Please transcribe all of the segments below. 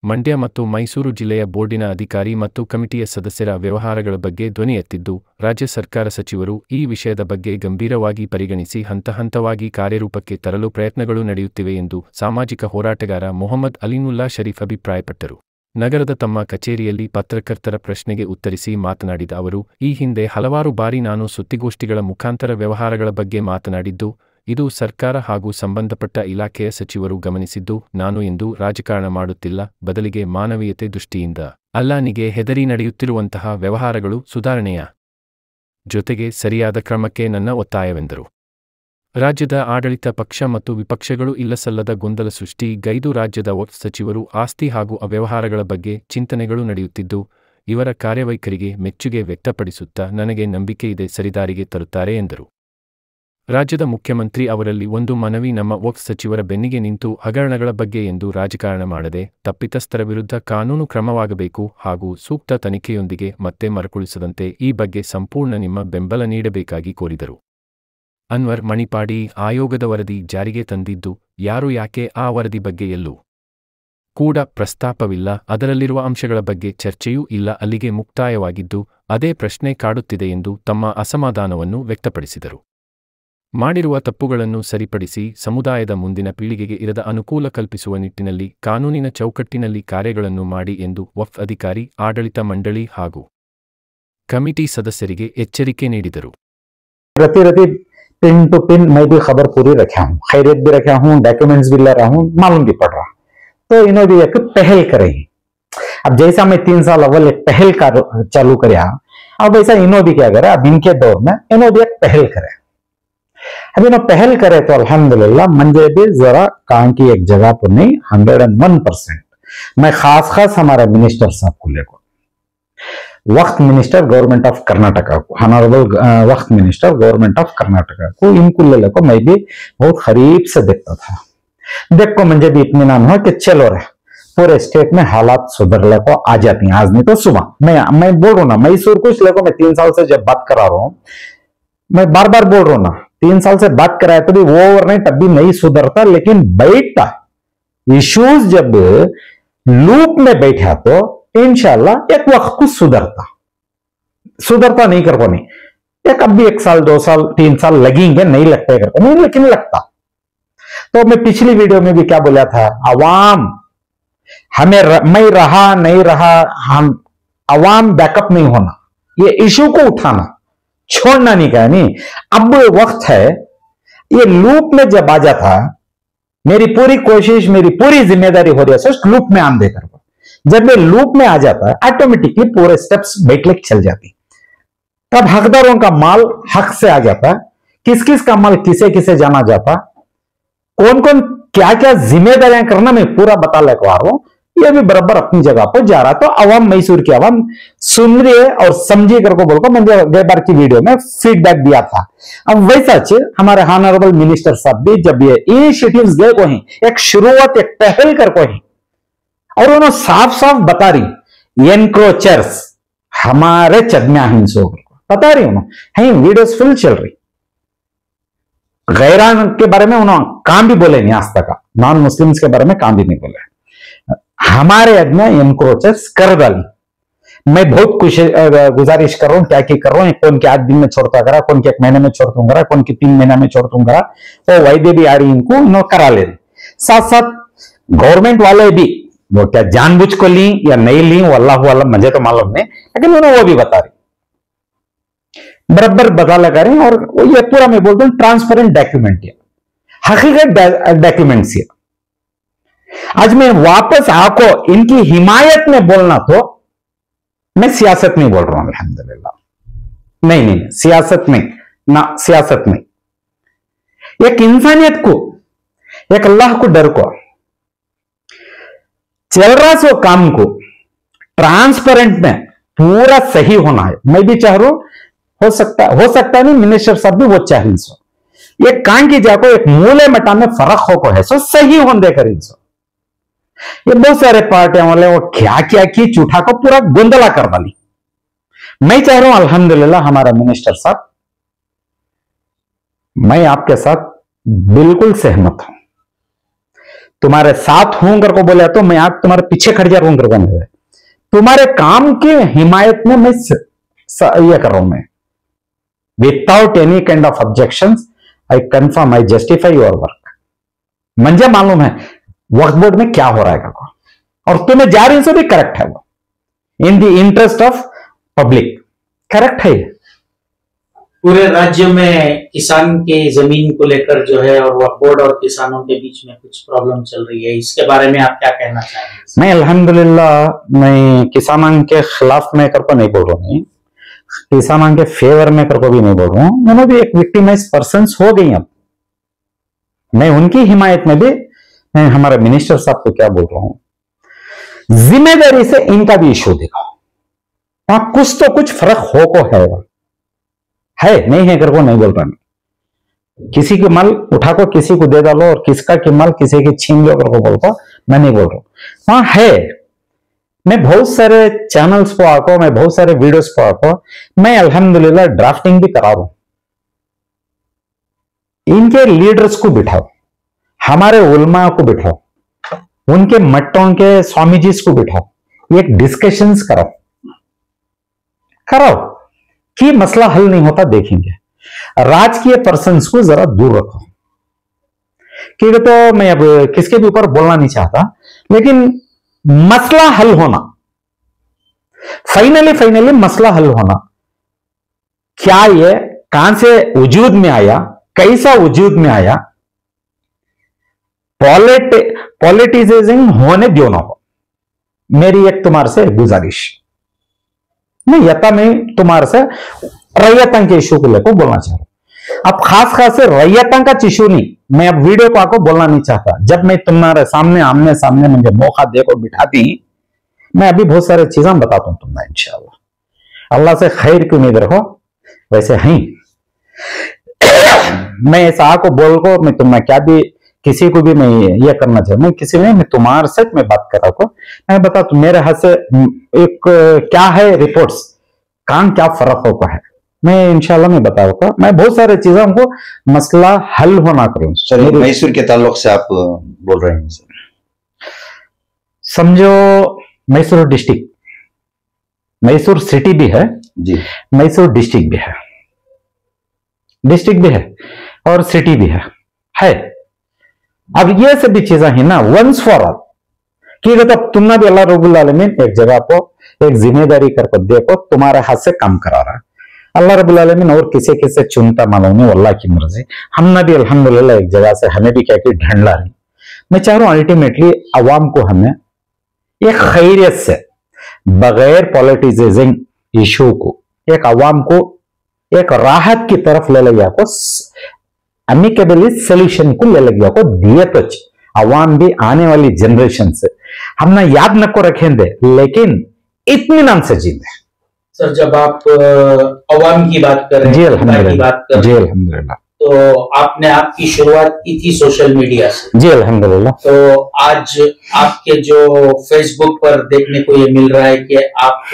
ಮಂಡ್ಯ ಮತ್ತು ಮೈಸೂರು ಜಿಲ್ಲೆಯ ಬೋರ್ಡಿನ ಅಧಿಕಾರಿ ಮತ್ತು ಕಮಿಟಿಯ ಸದಸ್ಯರ ವ್ಯವಹಾರಗಳ ಬಗ್ಗೆ ಧ್ವನಿ ಎತ್ತಿದ್ದು, ರಾಜ್ಯ ಸರ್ಕಾರ ಸಚಿವರು ಈ ವಿಷಯದ ಬಗ್ಗೆ ಗಂಭೀರವಾಗಿ ಪರಿಗಣಿಸಿ ಹಂತಹಂತವಾಗಿ ಕಾರ್ಯರೂಪಕ್ಕೆ ತರಲು ಪ್ರಯತ್ನಗಳು ನಡೆಯುತ್ತಿವೆ ಎಂದು ಸಾಮಾಜಿಕ ಹೋರಾಟಗಾರ ಮೊಹಮ್ಮದ್ ಅಲಿನುಲ್ಲಾ ಶರೀಫ್ ಅಭಿಪ್ರಾಯಪಟ್ಟರು. ನಗರದ ತಮ್ಮ ಕಚೇರಿಯಲ್ಲಿ ಪತ್ರಕರ್ತರ ಪ್ರಶ್ನೆಗೆ ಉತ್ತರಿಸಿ ಮಾತನಾಡಿದ ಅವರು, ಈ ಹಿಂದೆ ಹಲವಾರು ಬಾರಿ ನಾನು ಸುದ್ದಿಗೋಷ್ಠಿಗಳ ಮುಖಾಂತರ ವ್ಯವಹಾರಗಳ ಬಗ್ಗೆ ಮಾತನಾಡಿದ್ದು, ಇದು ಸರ್ಕಾರ ಹಾಗೂ ಸಂಬಂಧಪಟ್ಟ ಇಲಾಖೆಯ ಸಚಿವರು ಗಮನಿಸಿದ್ದು, ನಾನು ಎಂದೂ ರಾಜಕಾರಣ ಮಾಡುತ್ತಿಲ್ಲ, ಬದಲಿಗೆ ಮಾನವೀಯತೆ ದೃಷ್ಟಿಯಿಂದ ಅಲ್ಲಾನಿಗೆ ಹೆದರಿ ನಡೆಯುತ್ತಿರುವಂತಹ ವ್ಯವಹಾರಗಳು ಸುಧಾರಣೆಯ ಜೊತೆಗೆ ಸರಿಯಾದ ಕ್ರಮಕ್ಕೆ ನನ್ನ ಒತ್ತಾಯವೆಂದರು. ರಾಜ್ಯದ ಆಡಳಿತ ಪಕ್ಷ ಮತ್ತು ವಿಪಕ್ಷಗಳು ಇಲ್ಲಸಲ್ಲದ ಗೊಂದಲ ಸೃಷ್ಟಿಗೈದು ರಾಜ್ಯದ ವಕ್ಫ್ ಸಚಿವರು ಆಸ್ತಿ ಹಾಗೂ ಅವ್ಯವಹಾರಗಳ ಬಗ್ಗೆ ಚಿಂತನೆಗಳು ನಡೆಯುತ್ತಿದ್ದು, ಇವರ ಕಾರ್ಯವೈಖರಿಗೆ ಮೆಚ್ಚುಗೆ ವ್ಯಕ್ತಪಡಿಸುತ್ತಾ ನನಗೆ ನಂಬಿಕೆಯಿದೆ ಸರಿದಾರಿಗೆ ತರುತ್ತಾರೆ ಎಂದರು. ರಾಜ್ಯದ ಮುಖ್ಯಮಂತ್ರಿ ಅವರಲ್ಲಿ ಒಂದು ಮನವಿ, ನಮ್ಮ ವಕ್ಫ್ ಸಚಿವರ ಬೆನ್ನಿಗೆ ನಿಂತು ಹಗರಣಗಳ ಬಗ್ಗೆ ಎಂದು ರಾಜಕಾರಣ ಮಾಡದೆ ತಪ್ಪಿತಸ್ಥರ ವಿರುದ್ಧ ಕಾನೂನು ಕ್ರಮವಾಗಬೇಕು ಹಾಗೂ ಸೂಕ್ತ ತನಿಖೆಯೊಂದಿಗೆ ಮತ್ತೆ ಮರುಕಳಿಸದಂತೆ ಈ ಬಗ್ಗೆ ಸಂಪೂರ್ಣ ನಿಮ್ಮ ಬೆಂಬಲ ನೀಡಬೇಕಾಗಿ ಕೋರಿದರು. ಅನ್ವರ್ ಮಣಿಪಾಡಿ ಆಯೋಗದ ವರದಿ ಜಾರಿಗೆ ತಂದಿದ್ದು, ಯಾರು ಯಾಕೆ ಆ ವರದಿ ಬಗ್ಗೆ ಎಲ್ಲೂ ಕೂಡ ಪ್ರಸ್ತಾಪವಿಲ್ಲ, ಅದರಲ್ಲಿರುವ ಅಂಶಗಳ ಬಗ್ಗೆ ಚರ್ಚೆಯೂ ಇಲ್ಲ, ಅಲ್ಲಿಗೆ ಮುಕ್ತಾಯವಾಗಿದ್ದು ಅದೇ ಪ್ರಶ್ನೆ ಕಾಡುತ್ತಿದೆ ಎಂದು ತಮ್ಮ ಅಸಮಾಧಾನವನ್ನು ವ್ಯಕ್ತಪಡಿಸಿದರು. ಮಾಡಿರುವ ತಪ್ಪುಗಳನ್ನು ಸರಿಪಡಿಸಿ ಸಮುದಾಯದ ಮುಂದಿನ ಪೀಳಿಗೆಗೆ ಇರದ ಅನುಕೂಲ ಕಲ್ಪಿಸುವ ನಿಟ್ಟಿನಲ್ಲಿ ಕಾನೂನಿನ ಚೌಕಟ್ಟಿನಲ್ಲಿ ಕಾರ್ಯಗಳನ್ನು ಮಾಡಿ ಎಂದು ವಕ್ಫ್ ಅಧಿಕಾರಿ, ಆಡಳಿತ ಮಂಡಳಿ ಹಾಗೂ ಕಮಿಟಿ ಸದಸ್ಯರಿಗೆ ಎಚ್ಚರಿಕೆ ನೀಡಿದರು. पिन टू पिन मैं भी खबर पूरी रखा हूँ, खैरियत भी रखा हूँ, डॉक्यूमेंट्स भी ले रहा हूँ, मालूम भी पड़ रहा। तो इन्होंने भी एक पहल करे। अब जैसा मैं 3 साल अव्वल एक पहल का चालू कराया, अब वैसा इन्होंने भी क्या करे, अब इनके दौर में इन्होंने भी एक पहल करे। अब इन्होंने पहल करे तो अल्हम्दुलिल्लाह मुझे भी जरा काम की एक जगह पर नहीं 101% मैं खास हमारे मिनिस्टर साहब को लेकर, वक्त मिनिस्टर गवर्नमेंट ऑफ कर्नाटका को, ऑनरेबल वक्त मिनिस्टर गवर्नमेंट ऑफ कर्नाटका को, इनको ले को मैं भी बहुत करीब से देखता था। देख को मुझे भी इत्मीनान हुआ कि चलो रहे पूरे स्टेट में हालात सुधरने को आ जाती हैं, आज नहीं तो सुबह। मैं बोल रहा हूँ ना, मैसूर कुछ लेको मैं 3 साल से जब बात करा रहा हूँ, मैं बार बार बोल रहा हूँ ना, 3 साल से बात कराया तो भी वो ओवरनाइट अभी नहीं सुधरता, लेकिन बैठता इश्यूज जब लूप में बैठा तो इंशाल्लाह एक वक्त कुछ सुधरता नहीं कर पानी, एक अब भी 1 साल 2 साल 3 साल लगेंगे, नहीं लगते कर पानी, लेकिन लगता। तो मैं पिछली वीडियो में भी क्या बोला था, अवाम हमें मैं रहा नहीं रहा, हम अवाम बैकअप नहीं होना, ये इशू को उठाना छोड़ना नहीं कहा नहीं। अब वक्त है, ये लूप में जब आ जाता, मेरी पूरी कोशिश मेरी पूरी जिम्मेदारी हो रही है सर लूप में आन देकर, जब ये लूप में आ जाता है ऑटोमेटिकली पूरे स्टेप्स बैठले चल जाती, तब हकदारों का माल हक से आ जाता, किस किस का माल किसे किसे जाना जाता, कौन कौन क्या क्या जिम्मेदारियां करना मैं पूरा बता लेकर आ रहा हूं, ये भी बराबर अपनी जगह पर जा रहा। तो अवाम, मैसूर की अवाम सुन रही है और समझी कर को बोलकर मैंने गए बार की वीडियो में फीडबैक दिया था। अब वैसा हमारे ऑनरेबल मिनिस्टर साहब भी जब ये इनिशिएटिव्स दे को ही एक शुरुआत एक पहल कर को ही, और उन्होंने साफ साफ बता रही एनक्रोचर्स हमारे चदम्या हिंसो बता रही उन्होंने, वीडियोस फुल चल रही। गैरान के बारे में उन्होंने काम भी बोले नहीं आज तक, नॉन मुस्लिम्स के बारे में काम भी नहीं बोले, हमारे अदना एनक्रोचर्स कर डाली। मैं बहुत गुजारिश कर रहा हूं, क्या की कर रहा हूं, कौन के 8 दिन में छोड़ता करा, कौन के 1 महीने में छोड़ दूंगा, कौन के 3 महीना में छोड़ दूंगा, तो वायदे भी आ रही इनको इन्होंने करा ले। साथ साथ गवर्नमेंट वाले भी वो क्या जानबूझ को ली या नहीं ली, वो अल्लाह वाला मुझे तो मालूम नहीं, लेकिन उन्होंने वो भी बता रही, बराबर बता लगा रहे हैं। और ये पूरा मैं बोलता हूं ट्रांसपेरेंट डॉक्यूमेंट है, हकीकत डॉक्यूमेंट्स है। आज मैं वापस आको इनकी हिमायत में बोलना, तो मैं सियासत नहीं बोल रहा हूं अल्हम्दुलिल्लाह, नहीं सियासत नहीं ना, सियासत नहीं, एक इंसानियत को, एक अल्लाह को डर को, चल रहा सो काम को ट्रांसपेरेंट में पूरा सही होना है। मैं भी चाह रहा हूं, हो सकता नहीं मिनिस्टर साहब भी वो चाहिए सो, ये कान की जाको एक मूले मटा में फर्क हो को है सो सही होने देकर इनसो। ये बहुत सारे पार्टियां वाले वो क्या क्या की चूठा को पूरा गोंदला कर डाली। मैं चाह रहा हूं अल्हम्दुलिल्लाह हमारा मिनिस्टर साहब, मैं आपके साथ बिल्कुल सहमत हूं, तुम्हारे साथ हूं करके बोला तो मैं आज तुम्हारे पीछे खड़ जा रहा हूं करके नहीं, तुम्हारे काम की हिमायत में मैं ये कर रहा हूं। मैं without any kind of objection I confirm, I justify your work. मुझे मालूम है वक्फ बोर्ड में क्या हो रहा है करके, और तुम्हें जा रही से भी करेक्ट है, वो in the interest of public correct है। पूरे राज्य में किसान की जमीन को लेकर जो है और वक्फ बोर्ड और किसानों के बीच में कुछ प्रॉब्लम चल रही है, इसके बारे में आप क्या कहना चाहेंगे? मैं अल्हम्दुलिल्लाह मैं किसानों के खिलाफ में करके नहीं बोल रहा हूँ, किसानों के फेवर में करके भी नहीं बोल रहा हूँ। मैंने भी एक विक्टिमाइज पर्सन हो गई, अब मैं उनकी हिमायत में भी मैं हमारे मिनिस्टर साहब को क्या बोल रहा हूं, जिम्मेदारी से इनका भी इशू दिखाओ। वहां कुछ तो कुछ फर्क हो को है नहीं है करको नहीं बोल रहा मैं। किसी की माल उठा को किसी को दे डालो और किसका की माल किसी की छीन लो करको बोलता मैं नहीं बोल रहा हूं। वहां है, मैं बहुत सारे चैनल्स पर आको, मैं बहुत सारे वीडियोस पर आको, मैं अल्हम्दुलिल्लाह ड्राफ्टिंग भी करा रहा हूं। इनके लीडर्स को बिठाओ, हमारे उलमा को बिठाओ, उनके मट्टों के स्वामी जी को बिठाओ, एक डिस्कशंस कराओ कि मसला हल नहीं होता देखेंगे। राजकीय पर्सन्स को जरा दूर रखो, क्योंकि तो मैं अब किसके भी ऊपर बोलना नहीं चाहता, लेकिन मसला हल होना, फाइनली मसला हल होना, क्या ये कहां से वजूद में आया, कैसा वजूद में आया, पॉलिटिसाइजिंग होने दो ना हो। मेरी एक तुम्हारे से गुजारिश, मैं यथा मैं तुम्हारे से रैयतों के इशू को लेकर बोलना चाह रहा हूं। अब खास से रैयतों का इशू नहीं, मैं अब वीडियो को आको बोलना नहीं चाहता। जब मैं तुम्हारे सामने आमने सामने मुझे मौका देखो बिठाती, मैं अभी बहुत सारी चीजें बताता हूं तुम्हें इंशाअल्लाह। अल्लाह से खैर की उम्मीद रखो, वैसे ही मैं ऐसा आको बोल को मैं तुम्हें क्या भी किसी को भी मैं ये करना चाहूँ, मैं किसी ने मैं तुम्हारे से मैं बात कर रहा हूँ, मैं बता तुम मेरे हाथ से एक क्या है रिपोर्ट्स काम क्या फर्क होता है, मैं इंशाल्लाह मैं बताऊंगा। मैं बहुत सारे चीजों को मसला हल होना करूँ। सर मैसूर के ताल्लुक से आप बोल रहे हैं सर, समझो मैसूर डिस्ट्रिक्ट, मैसूर सिटी भी है जी, मैसूर डिस्ट्रिक्ट भी है, डिस्ट्रिक्ट भी है और सिटी भी है। अब ये सभी चीजें है ना वंस फॉर ऑल, कि तो तुमने भी अल्लाह रब्बुल आलमीन एक जगह को एक जिम्मेदारी करके देखो, तुम्हारे हाथ से काम करा रहा है अल्लाह रब्बुल आलमीन, और किसे चुनता मालूम नहीं, अल्लाह की मर्जी। हमने भी अल्हम्दुलिल्लाह एक जगह से हमें भी क्या कि ढंढला रही। मैं चाह रहा हूं अल्टीमेटली अवाम को हमें एक खैरियत से बगैर पॉलिटिसाइजिंग इशू को एक अवाम को एक राहत की तरफ ले लिया को, अमिकेबली सोल्यूशन को ले लिया को दिए तो अवाम भी आने वाली जनरेशन से हमने याद न को रखेंगे, लेकिन इत्मीनान से जीते। सर जब आप अवाम की बात कर रहे हैं, जी अल्हम्दुलिल्लाह, जी अल्हम्दुलिल्लाह, तो आपने आपकी शुरुआत की थी सोशल मीडिया से, जी अल्हम्दुलिल्लाह। तो आज आपके जो फेसबुक पर देखने को ये मिल रहा है कि आप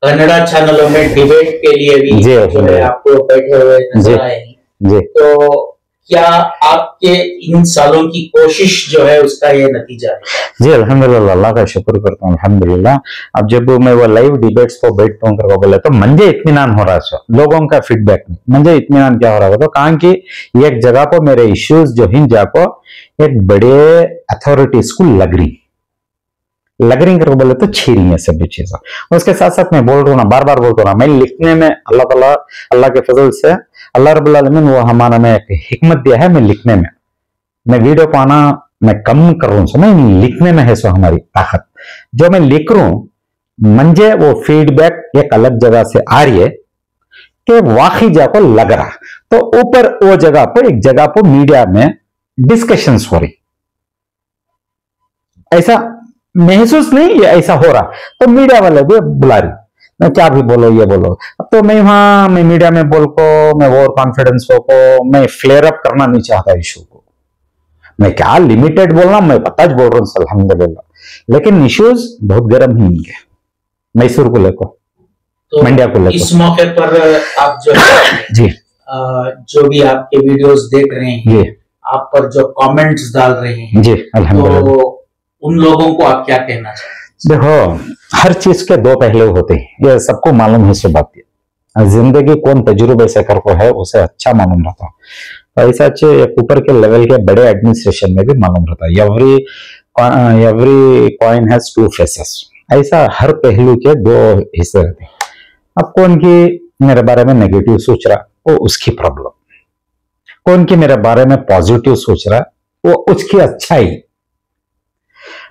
कन्नड़ा चैनलों में डिबेट के लिए भी जो है आपको बैठे हुए नजर आए हैं, तो क्या आपके इन सालों की कोशिश जो है उसका ये नतीजा है? जी अल्हम्दुलिल्लाह, अल्लाह का शुक्र करता हूँ अल्हम्दुलिल्लाह। अब जब मैं वो लाइव डिबेट्स पर बैठता हूँ करके बोले तो मुझे इत्मीनान हो रहा है, लोगों का फीडबैक नहीं, मुझे इत्मीनान क्या हो रहा है तो कहा कि एक जगह को मेरे इश्यूज जो हिंद जाको एक बड़े अथॉरिटीज को लग रही करके बोले तो छी रही है सभी चीजें। उसके साथ साथ मैं बोल रहा हूँ ना, बार बार बोल रहा हूँ ना, मैं लिखने में अल्लाह ताला अल्लाह के फजल से अल्लाह रब्बुल आलमीन वो हमारा में एक हिकमत दिया है। मैं लिखने में, मैं वीडियो को आना मैं कम कर रहा हूँ, मैं लिखने में है सो हमारी ताकत। जो मैं लिख रहा हूँ मुझे वो फीडबैक एक अलग जगह से आ रही है कि वाकई जाको लग रहा, तो ऊपर वो जगह पर एक जगह पर मीडिया में डिस्कशंस हो रही, ऐसा महसूस नहीं ये ऐसा हो रहा, तो मीडिया वाले भी बुला रही, मैं क्या भी बोलो ये बोलो। अब तो मैं वहां मैं मीडिया में बोल को मैं ओवर कॉन्फिडेंस को मैं फ्लेयर अप करना नहीं चाहता इशू को, मैं क्या लिमिटेड बोलना मैं पता बोल रहा हूँ अल्हम्दुलिल्लाह, लेकिन इश्यूज बहुत गर्म ही है मैसूर को लेकर, तो मंडिया को लेकर। इस मौके पर आप जो जी जो भी आपके वीडियोस देख रहे हैं, आप पर जो कमेंट्स डाल रहे हैं, जी अल्हम्दुलिल्लाह। तो उन लोगों को आप क्या कहना चाहते हैं? देखो, हर चीज के दो पहलू होते हैं, ये सबको मालूम है। सो बात ये जिंदगी कौन तजुर्बे से कर को है उसे अच्छा मालूम रहता है। तो ऐसा अच्छे ऊपर के लेवल के बड़े एडमिनिस्ट्रेशन में भी मालूम रहता है, every coin has two faces. ऐसा हर पहलू के दो हिस्से रहते हैं। अब कौन की मेरे बारे में नेगेटिव सोच रहा वो उसकी प्रॉब्लम, कौन की मेरे बारे में पॉजिटिव सोच रहा वो उसकी अच्छाई।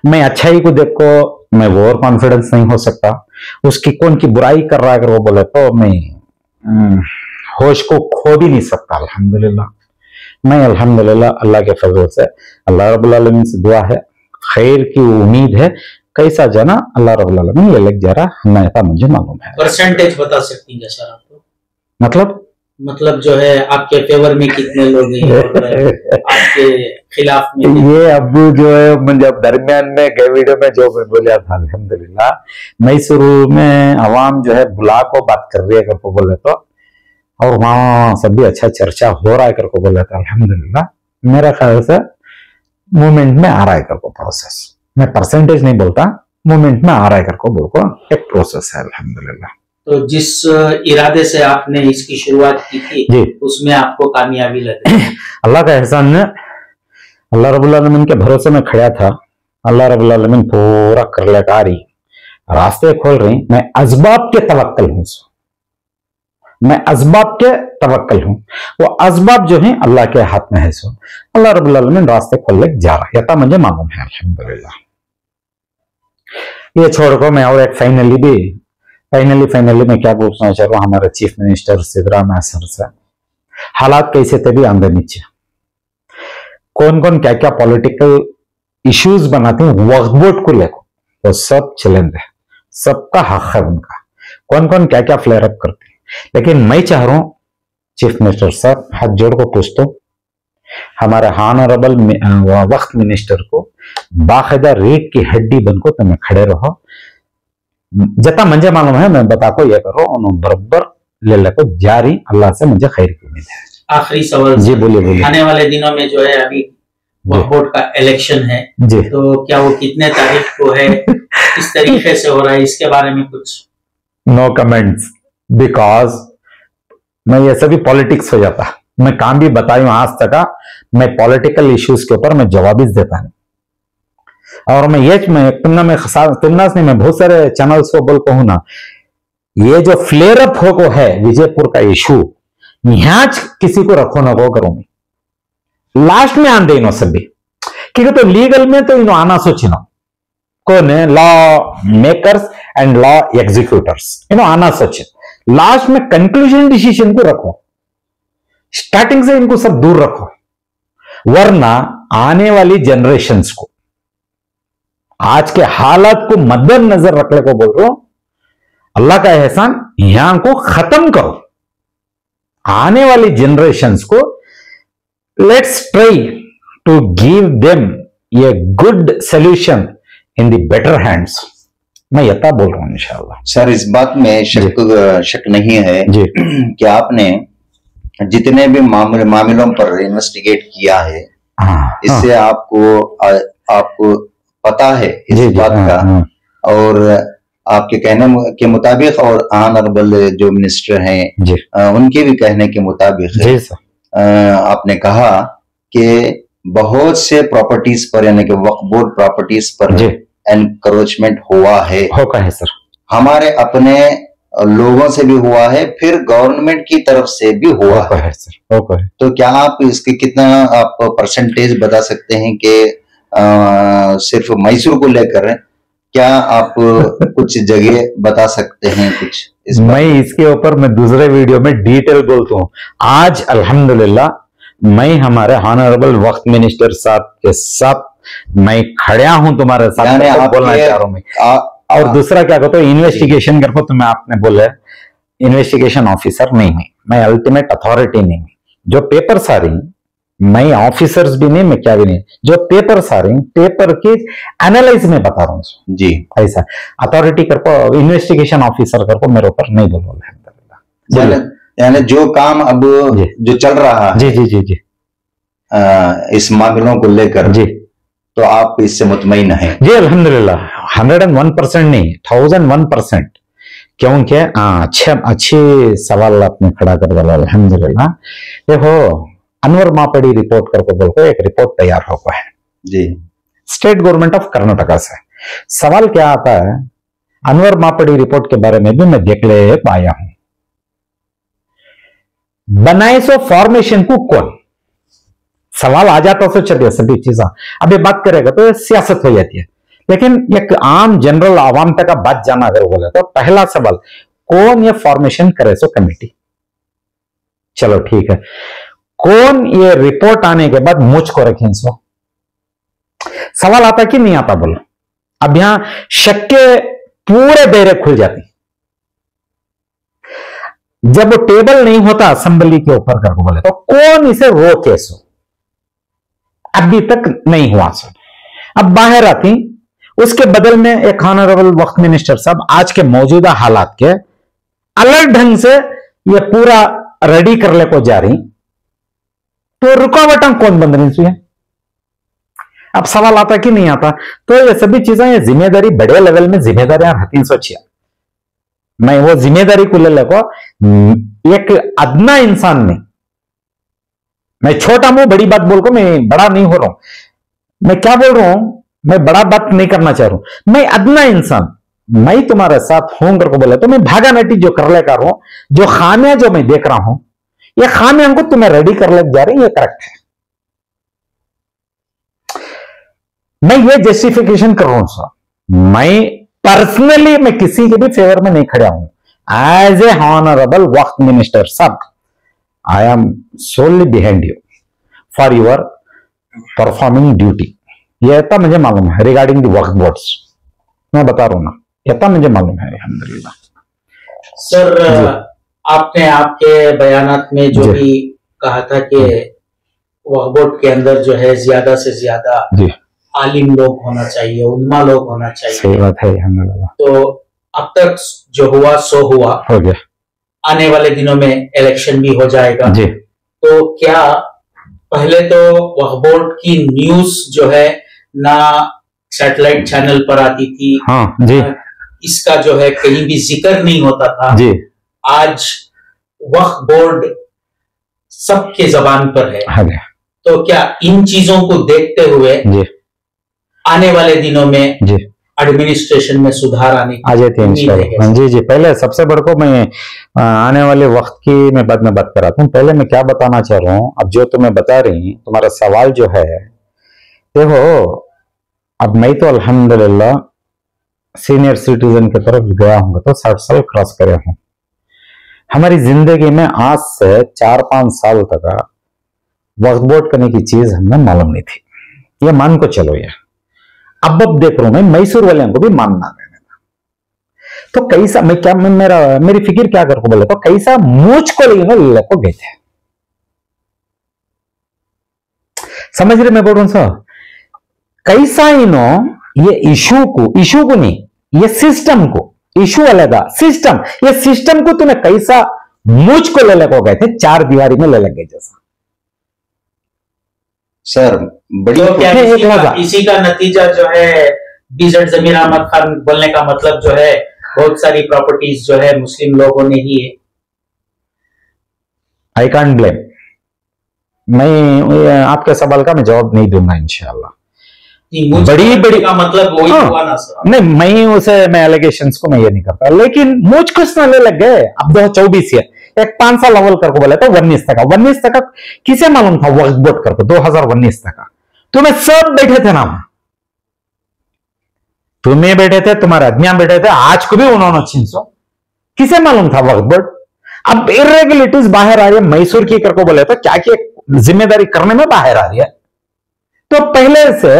मैं अच्छाई को देखो मैं ओवर कॉन्फिडेंस नहीं हो सकता, उसकी कौन की बुराई कर रहा है अगर वो बोले तो मैं होश को खो भी नहीं सकता। अल्हम्दुलिल्लाह, मैं अल्हम्दुलिल्लाह अल्लाह के फजल से, अल्लाह रब्बुल आलमीन से दुआ है, खैर की उम्मीद है। कैसा जाना अल्लाह रब्बुल आलमीन ये लग जा रहा मैं था, मुझे मालूम है। परसेंटेज बता सकती हैं सर आपको? मतलब जो है आपके फेवर में कितने लोग हैं और आपके खिलाफ में? ये अब जो है मुझे दरमियान में गए वीडियो में जो मैं बोला था, अल्हम्दुलिल्लाह मैं शुरू में अवाम जो है बुला को बात कर रही है करको बोले तो, और वहां सब भी अच्छा चर्चा हो रहा है करको बोला था। अल्हम्दुलिल्लाह मेरा ख्याल से मूवमेंट में आ रहा है करको प्रोसेस। मैं परसेंटेज नहीं बोलता, मूवमेंट में आ रहा है करको बोलको एक प्रोसेस है अल्हम्दुलिल्लाह। तो जिस इरादे से आपने इसकी शुरुआत की थी उसमें आपको कामयाबी लगी? अल्लाह का एहसान है, अल्लाह रब्बुल आलमीन के भरोसे में खड़ा था। अल्लाह रब्बुल आलमीन पूरा कर लेकर आ रही, रास्ते खोल रही। मैं असबाब के तवक्कल हूं, मैं असबाब के तवक्कल हूं। वो असबाब जो है अल्लाह के हाथ में है। सो अल्लाह रब्बुल आलमीन रास्ते खोल ले जा रहा है, यता मुझे मालूम है अल्हम्दुलिल्लाह। ये छोड़कर मैं और एक फाइनली मैं क्या पूछना चाह रहा हूँ हमारे चीफ मिनिस्टर सिद्धरामैया सर से, हालात कैसे थे भी आंदे नीचे, कौन कौन क्या क्या पॉलिटिकल इश्यूज बनाते हैं वक्फ बोर्ड को लेकर, वो सब चैलेंज है, सबका हक है उनका, कौन कौन क्या क्या फ्लेयर अप करते हैं। लेकिन मैं चाह रहा हूं चीफ मिनिस्टर साहब हाथ जोड़ को पूछ दो, हमारे ऑनरेबल वक्फ मिनिस्टर को बाकायदा रेत की हड्डी बनकर तुम्हें खड़े रहो, जता मुझे मालूम है मैं बता को ये करो, उन्होंने बराबर ले लेको जारी, अल्लाह से मुझे खैर की उम्मीद है। आखिरी सवाल जी बोलिए। आने वाले दिनों में जो है अभी वक्फ बोर्ड का इलेक्शन है जी, तो क्या वो कितने तारीख को है, किस तरीके से हो रहा है, इसके बारे में कुछ? नो कमेंट्स, बिकॉज मैं ये सभी पॉलिटिक्स हो जाता, मैं काम भी बताऊं आज तक मैं पॉलिटिकल इश्यूज के ऊपर मैं जवाब देता नहीं। और मैं तुलना से मैं बहुत सारे चैनल्स को बोल कहूं ना, ये जो फ्लेयर अप हो को है विजयपुर का इशू, यहां किसी को रखो ना को करो, मैं लास्ट में आन देनो सभी, क्योंकि तो लीगल में तो इनो आना सोचिनो कौन है, law makers and law executors, इनो आना सोचे, लास्ट में कंक्लूजन डिसीजन को रखो, स्टार्टिंग से इनको सब दूर रखो, वरना आने वाली जनरेशंस को आज के हालात को मद्देनजर रखने को बोल रहा हूं, अल्लाह का एहसान यहां को खत्म करो, आने वाली जनरेशंस को let's try to give them a good solution in the better hands. मैं यथा बोल रहा हूं इंशाअल्लाह। सर इस बात में शक नहीं है जी कि आपने जितने भी मामलों पर इन्वेस्टिगेट किया है, इससे आपको पता है इस बात का, और आपके कहने के मुताबिक और ऑनरेबल जो मिनिस्टर हैं उनके भी कहने के मुताबिक आपने कहा कि बहुत से प्रॉपर्टीज पर यानी कि वक्फ बोर्ड प्रॉपर्टीज पर एनक्रोचमेंट हुआ है सर, हमारे अपने लोगों से भी हुआ है, फिर गवर्नमेंट की तरफ से भी हुआ है सर। तो क्या आप इसके कितना आप परसेंटेज बता सकते हैं कि सिर्फ मैसूर को लेकर क्या आप कुछ जगह बता सकते हैं कुछ मैं इसके ऊपर मैं दूसरे वीडियो में डिटेल बोलता हूँ। आज अल्हम्दुलिल्लाह मैं हमारे ऑनरेबल वक्फ मिनिस्टर साहब के साथ मैं खड़ा हूं तुम्हारे साथ, तो बोलना चाह रहा हूं मैं। और दूसरा क्या कहते हो, इन्वेस्टिगेशन कर तो मैं आपने बोले इन्वेस्टिगेशन ऑफिसर नहीं, मैं अल्टीमेट अथॉरिटी नहीं, जो पेपर्स आ रही मैं ऑफिसर्स भी नहीं, मैं क्या भी नहीं, जो पेपर्स आ रही पेपर की एनालाइज में बता रहा हूँ जी। ऐसा अथॉरिटी कर को इन्वेस्टिगेशन ऑफिसर कर को मेरे ऊपर नहीं बोलो, यानी जो काम अब जो चल रहा है जी जी जी जी इस मामलों को लेकर जी, तो आप इससे मुतमईन हैं? जी अल्हम्दुलिल्लाह 101% नहीं 1001%, क्योंकि अच्छे सवाल आपने खड़ा कर डाला अल्हम्दुलिल्लाह। देखो अनवर मापड़ी रिपोर्ट करके बोल को एक रिपोर्ट तैयार हो गया है जी, स्टेट गवर्नमेंट ऑफ कर्नाटका से। सवाल क्या आता है, अनवर मापड़ी रिपोर्ट के बारे में भी मैं देख ले पाया हूं। बनाए सो फॉर्मेशन को कौन, सवाल आ जाता तो चलिए सभी चीजें अभी बात करेगा तो सियासत हो जाती है, लेकिन एक आम जनरल आवाम तक का बात जाना अगर बोले तो पहला सवाल कौन ये फॉर्मेशन करे सो कमेटी। चलो ठीक है, कौन ये रिपोर्ट आने के बाद मुझको रखें सो सवाल आता कि नहीं आता बोलो। अब यहां शक के पूरे दायरे खुल जाते, जब वो टेबल नहीं होता असेंबली के ऊपर करके बोले तो कौन इसे रोके सो, अभी तक नहीं हुआ सो। अब बाहर आती, उसके बदल में एक ऑनरेबल वक्त मिनिस्टर साहब आज के मौजूदा हालात के अलग ढंग से ये पूरा रेडी कर ले को जा रही, तो रुकावट कौन बंद रही है। अब सवाल आता कि नहीं आता, तो ये सभी चीजें ये जिम्मेदारी बड़े लेवल में जिम्मेदारियां रहती सोचिए। मैं वो जिम्मेदारी को ले लेको एक अदना इंसान में, मैं छोटा मुंह बड़ी बात बोल को मैं बड़ा नहीं हो रहा हूं, मैं क्या बोल रहा हूं, मैं बड़ा बात नहीं करना चाह रहा हूं, मैं अदना इंसान, मैं तुम्हारे साथ हूं करके बोले तो मैं भागा नटी जो कर ले कर रहा हूं, जो खामियां जो मैं देख रहा हूं, ये खामियां को तुम्हें रेडी कर ले जा रही, ये करेक्ट है। मैं ये जस्टिफिकेशन कर रहा हूं सर, मैं पर्सनली मैं किसी के भी फेवर में नहीं खड़ा हूं। एज ए ऑनरेबल वक्त मिनिस्टर सब I am solely behind you for your performing duty. ये इतना मुझे मालूम है रिगार्डिंग द वक्त बोर्ड्स, मैं बता रहा हूं ना, इतना मुझे मालूम है अल्हम्दुलिल्लाह। सर आपने आपके बयानात में जो भी कहा था कि वक्फ बोर्ड के अंदर जो है ज्यादा से ज्यादा आलिम लोग होना चाहिए, उल्मा लोग होना चाहिए, सही बात है अल्हम्दुलिल्लाह। तो अब तक जो हुआ सो हुआ, हो गया, आने वाले दिनों में इलेक्शन भी हो जाएगा जी। तो क्या पहले तो वक्फ बोर्ड की न्यूज जो है ना सैटेलाइट चैनल पर आती थी, हाँ जी, इसका जो है कहीं भी जिक्र नहीं होता था जी। आज वक्फ बोर्ड सबके जबान पर है, तो क्या इन चीजों को देखते हुए जी आने वाले दिनों में जी एडमिनिस्ट्रेशन में सुधार आने की आ जाती है इंशाल्लाह। जी जी, पहले सबसे बड़ को मैं आने वाले वक्त की मैं बाद में बात कराता हूँ, पहले मैं क्या बताना चाह रहा हूँ। अब जो तुम्हें बता रही तुम्हारा सवाल जो है, देखो अब मैं तो अल्हम्दुलिल्लाह सीनियर सिटीजन की तरफ गया हूँ तो 60 साल क्रॉस करे हूँ। हमारी जिंदगी में आज से 4-5 साल तक वक्फ बोर्ड करने की चीज हमें मालूम नहीं थी, ये मान को चलो। ये अब देख रहा हूं मैं मैसूर वाले को भी मानना देना, तो कैसा मैं क्या मेरी फिक्र क्या कर को बोले तो कैसा मुझ को ले को गए थे, समझ रहे मैं बोल रहा हूं सर, कैसा इनो ये इशू को नहीं, ये सिस्टम को, इशू अलग सिस्टम, ये सिस्टम को तूने कैसा मुझ को ले को गए थे, 4 दीवारी में ले लग गए जैसा। सर बड़ी तो क्या इसी का नतीजा जो है बीजेड जमीर अहमद खान बोलने का मतलब जो है बहुत सारी प्रॉपर्टीज जो है मुस्लिम लोगों ने ही है। आई कांट ब्लेम, मैं आपके सवाल का मैं जवाब नहीं दूंगा इंशाल्लाह। बड़ी का मतलब वही हुआ ना सर। नहीं, मैं एलिगेशंस को मैं ये नहीं करता, लेकिन मुझ कुछ ना ले लग गए। अब 2024 है, एक 5 साल अव्वल करके बोला था 19 तक किसे मालूम था वक्फ बोर्ड करके 2019 तक तुम्हें सब बैठे थे ना, तुम्हें बैठे थे, तुम्हारे आदमियां बैठे थे, आज को भी उन्होंने छीनसो, किसे मालूम था वक्फ बोर्ड। अब इरेगुलरिटीज बाहर आ रही है, मैसूर की करके बोले तो क्या की जिम्मेदारी करने में बाहर आ रही है, तो पहले से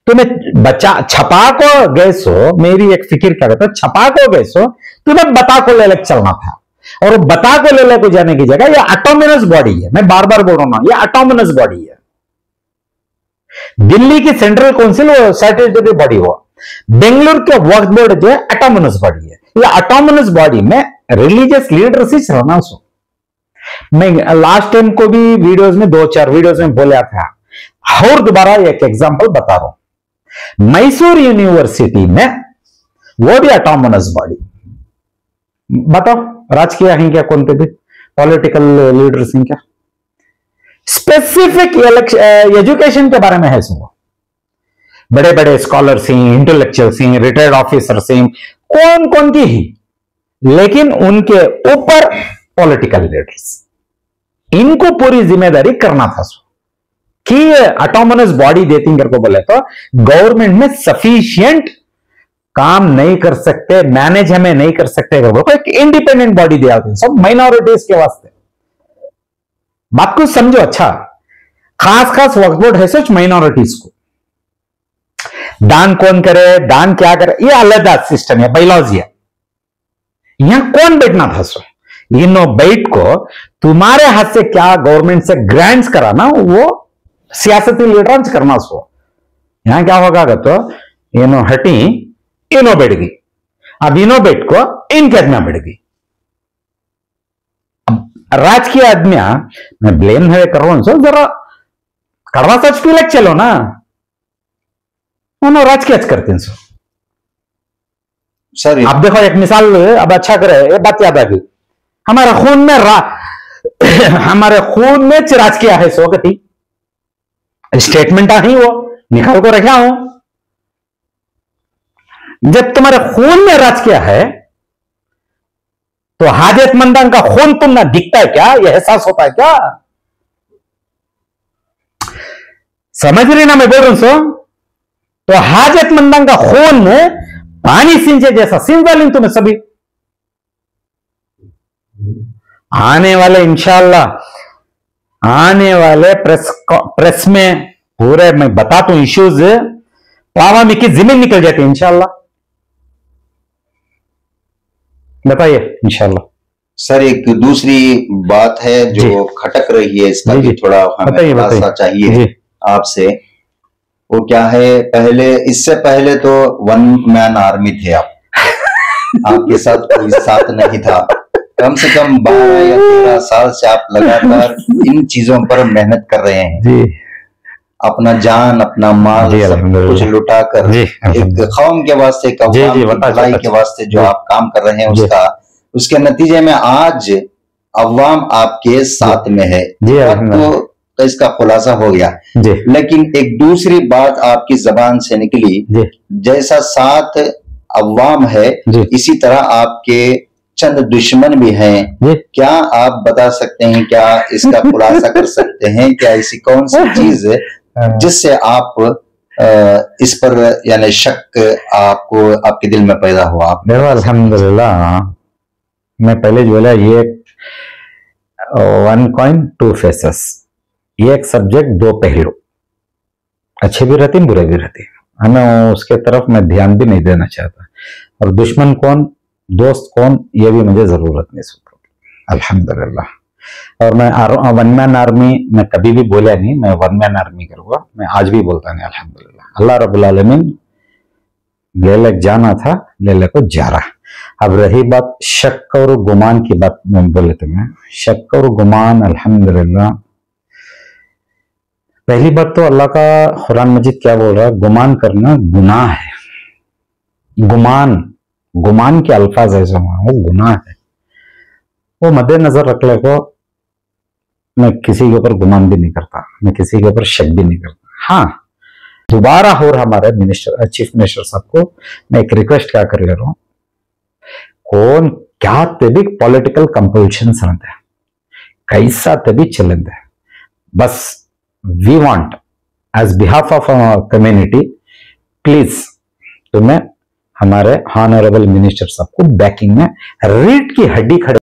तुम्हें बचा छपा को गए सो, मेरी एक फिक्र क्या कहता, छपा को गए सो तुम्हें बता को ले चलना था, और बता को ले को जाने की जगह ये ऑटोनोमस बॉडी है, मैं बार बार बोल रहा हूं ये ऑटोनोमस बॉडी है। दिल्ली की सेंट्रल काउंसिल वो स्टैट्यूटरी बॉडी हुआ, बेंगलुरु के वक्फ बोर्ड जो है ऑटोनोमस बॉडी है। ये ऑटोनोमस बॉडी में रिलीजियस लीडर्स ही चलना सो, मैं लास्ट टाइम को भी वीडियोस में 2-4 वीडियोस में बोला था, और दोबारा एक एग्जांपल बता रहा हूं। मैसूर यूनिवर्सिटी में वो भी ऑटोनोमस बॉडी, बताओ राजकीय हैं क्या, कौन पे भी पॉलिटिकल लीडर्स हैं क्या, स्पेसिफिक एजुकेशन के बारे में है सुनो, बड़े बड़े स्कॉलर्स हैं, इंटेलेक्चुअल्स हैं, रिटायर्ड ऑफिसर्स हैं, कौन कौन की ही, लेकिन उनके ऊपर पॉलिटिकल लीडर्स, इनको पूरी जिम्मेदारी करना था कि ऑटोनोमस बॉडी देती करके बोले तो गवर्नमेंट में सफिशिएंट काम नहीं कर सकते, मैनेज हमें नहीं कर सकते, एक इंडिपेंडेंट बॉडी दिया सब माइनॉरिटीज के वास्ते। बात को समझो, अच्छा खास खास वक्फ बोर्ड है सच माइनॉरिटीज को, दान कौन करे, दान क्या करे, ये अलग सिस्टम है, बायोलॉजी है। यहां कौन बैठना था सो, इनो बैठ को तुम्हारे हाथ से क्या गवर्नमेंट से ग्रांट्स कराना, वो सियासती लीडर करना सो। यहां क्या होगा तो इनो हटी, इनो बैठ गई, अब इनो बैठ को इनके आदमियां बैठ गई। राजकीय आदमियां, मैं ब्लेम है कर रहा हूं, जरा कड़वा सच पी लग चलो ना, उन्होंने राजकीय करते हैं सर। आप देखो एक मिसाल, अब अच्छा करे, ये बात याद आ गई, हमारे खून में हमारे खून में राजकीय है सो गति स्टेटमेंट ही वो निकाल को रखा हूं। जब तुम्हारे खून में राजकीय है तो हाजतमंदा का खून तुम ना दिखता है क्या, यह एहसास होता है क्या? समझ रही ना मैं बोल रहा हूं सो? तो हाजतमंदा का खून पानी सिंचे जैसा सिंच डालें तुम्हें सभी। आने वाले इंशाल्लाह आने वाले प्रेस में पूरे मैं बताता हूं इश्यूज, पावा में की जमीन निकल जाती है इंशाल्लाह, बताइए इंशाल्लाह। सर एक दूसरी बात है जो खटक रही है, इसका भी थोड़ा हमें खुलासा चाहिए आपसे। वो क्या है, पहले इससे पहले तो 1 मैन आर्मी थे आप, आपके साथ कोई साथ नहीं था। कम से कम 12 या 13 साल से आप लगातार इन चीजों पर मेहनत कर रहे हैं जी। अपना जान, अपना माल सब कुछ लुटा कर एक कौम के वास्ते, भलाई के वास्ते जो आप काम कर रहे हैं, उसके नतीजे में आज अवाम आपके साथ में है, तो इसका खुलासा हो गया। लेकिन एक दूसरी बात आपकी जबान से निकली, जैसा साथ अवाम है इसी तरह आपके चंद दुश्मन भी हैं। क्या आप बता सकते हैं, क्या इसका खुलासा कर सकते हैं, क्या ऐसी कौन सी चीज है जिससे आप इस पर यानी शक आपको आपके दिल में पैदा हुआ? अल्हम्दुलिल्लाह, मैं पहले जो बोला, ये 1 कॉइन 2 फेसेस, ये एक सब्जेक्ट 2 पहलू, अच्छे भी रहते हैं बुरे भी रहते हैं, हमें उसके तरफ मैं ध्यान भी नहीं देना चाहता। और दुश्मन कौन दोस्त कौन ये भी मुझे जरूरत नहीं सुन, अल्हम्दुलिल्लाह। और मैं 1 मैन आर्मी मैं कभी भी बोला नहीं, मैं 1 मैन आर्मी करूंगा, मैं आज भी बोलता नहीं, अल्हम्दुलिल्लाह। अल्लाह रब्बुल आलमीन ले ले जाना था, ले ले को जा रहा। अब रही बात शक और गुमान की बात, मैं बोले तो मैं शक और गुमान, अल्हम्दुलिल्लाह पहली बात तो अल्लाह का कुरान मजीद क्या बोल रहा है, गुमान करना गुनाह है। गुमान के अल्फाज ऐसे वो गुनाह है, वो मद्देनजर रख ले को मैं किसी के ऊपर गुमान भी नहीं करता, मैं किसी के ऊपर शक भी नहीं करता। हाँ, दोबारा और हमारे मिनिस्टर चीफ मिनिस्टर साहब को मैं एक रिक्वेस्ट क्या कर ले रहा हूं, कौन क्या तभी पॉलिटिकल कंपल्शन रहते हैं, कैसा तभी चलन है, बस we want as behalf of community, please तुम्हें हमारे ऑनरेबल मिनिस्टर साहब को बैकिंग में रीढ़ की हड्डी खड़े